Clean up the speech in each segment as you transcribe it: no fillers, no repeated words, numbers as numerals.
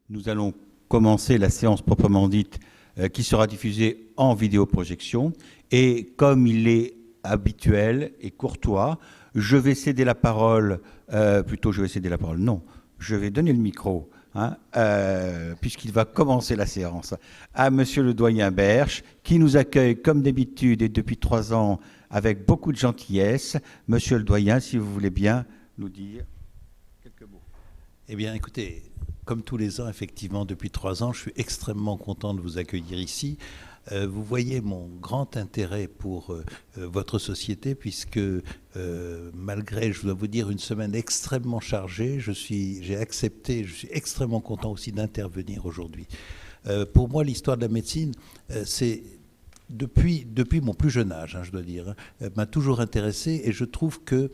Nous allons commencer la séance proprement dite qui sera diffusée en vidéoprojection. Et comme il est habituel et courtois, je vais céder la parole, non, je vais donner le micro, puisqu'il va commencer la séance, à Monsieur le doyen Berche, qui nous accueille comme d'habitude et depuis 3 ans avec beaucoup de gentillesse. Monsieur le doyen, si vous voulez bien nous dire quelques mots. Eh bien, écoutez, comme tous les ans, effectivement, depuis 3 ans, je suis extrêmement content de vous accueillir ici. Vous voyez mon grand intérêt pour votre société, puisque malgré, je dois vous dire, une semaine extrêmement chargée, j'ai accepté, je suis extrêmement content aussi d'intervenir aujourd'hui. Pour moi, l'histoire de la médecine, c'est depuis mon plus jeune âge, je dois dire, m'a toujours intéressé, et je trouve que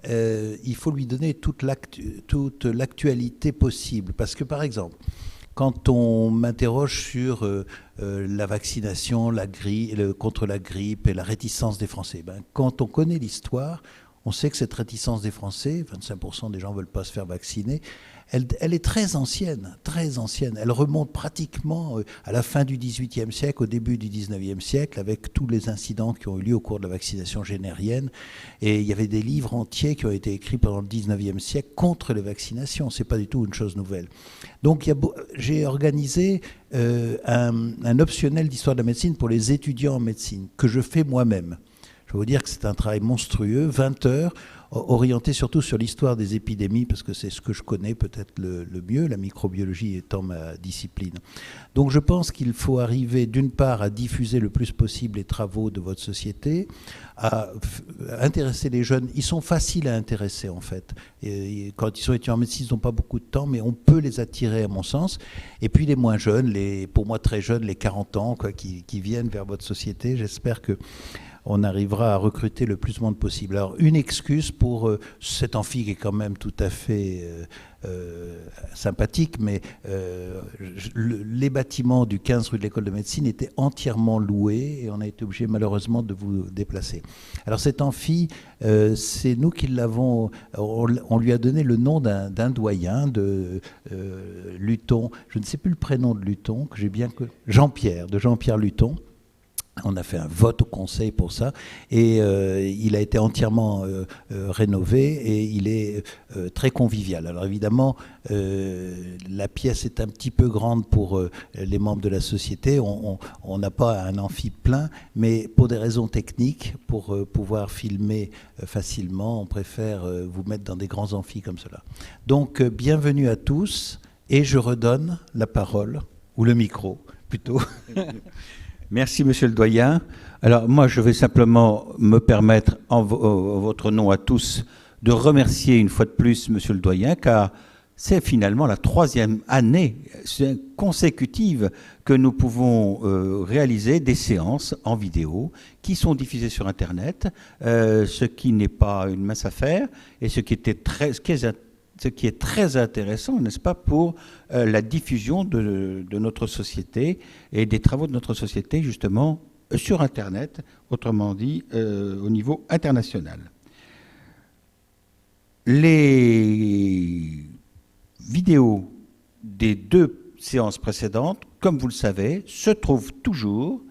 il faut lui donner toute l'actualité possible. Parce que, par exemple, quand on m'interroge sur la vaccination, contre la grippe et la réticence des Français, quand on connaît l'histoire, on sait que cette réticence des Français, 25% des gens ne veulent pas se faire vacciner, elle est très ancienne, très ancienne. Elle remonte pratiquement à la fin du XVIIIe siècle, au début du XIXe siècle, avec tous les incidents qui ont eu lieu au cours de la vaccination générienne. Et il y avait des livres entiers qui ont été écrits pendant le XIXe siècle contre les vaccinations. Ce n'est pas du tout une chose nouvelle. Donc j'ai organisé un optionnel d'histoire de la médecine pour les étudiants en médecine, que je fais moi-même. Je vais vous dire que c'est un travail monstrueux, 20 heures, orienté surtout sur l'histoire des épidémies, parce que c'est ce que je connais peut-être le mieux, la microbiologie étant ma discipline. Donc je pense qu'il faut arriver d'une part à diffuser le plus possible les travaux de votre société, à intéresser les jeunes. Ils sont faciles à intéresser en fait. Et quand ils sont étudiants en médecine, ils n'ont pas beaucoup de temps, mais on peut les attirer à mon sens. Et puis les moins jeunes, pour moi très jeunes, les 40 ans, qui viennent vers votre société, j'espère que on arrivera à recruter le plus de monde possible. Alors, une excuse pour cet amphi qui est quand même tout à fait sympathique, mais les bâtiments du 15 rue de l'École de médecine étaient entièrement loués et on a été obligé malheureusement de vous déplacer. Alors cet amphi, c'est nous qui l'avons, on lui a donné le nom d'un doyen de Luton, je ne sais plus le prénom de Luton, que j'ai bien que Jean-Pierre Luton. On a fait un vote au conseil pour ça et il a été entièrement rénové et il est très convivial. Alors évidemment, la pièce est un petit peu grande pour les membres de la société. On n'a pas un amphi plein, mais pour des raisons techniques, pour pouvoir filmer facilement, on préfère vous mettre dans des grands amphis comme cela. Donc bienvenue à tous et je redonne la parole, ou le micro plutôt. Merci, monsieur le doyen. Alors, moi, je vais simplement me permettre, en votre nom à tous, de remercier une fois de plus monsieur le doyen, car c'est finalement la 3e année consécutive que nous pouvons réaliser des séances en vidéo qui sont diffusées sur Internet, ce qui n'est pas une mince affaire, et ce qui est très intéressant, n'est-ce pas, pour la diffusion de notre société et des travaux de notre société, justement, sur Internet, autrement dit, au niveau international. Les vidéos des 2 séances précédentes, comme vous le savez, se trouvent toujours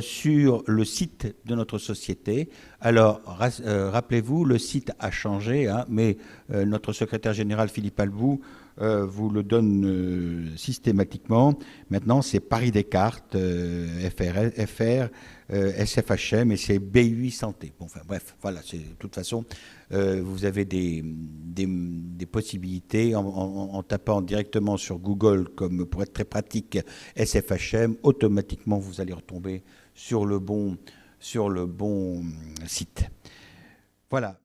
sur le site de notre société. Alors, rappelez-vous, le site a changé, mais notre secrétaire général, Philippe Albou, vous le donne systématiquement. Maintenant, c'est Paris Descartes, FR, SFHM et c'est BUI Santé. Bon, enfin bref, voilà, de toute façon, vous avez des possibilités en tapant directement sur Google, comme pour être très pratique, SFHM, automatiquement vous allez retomber sur le bon site. Voilà.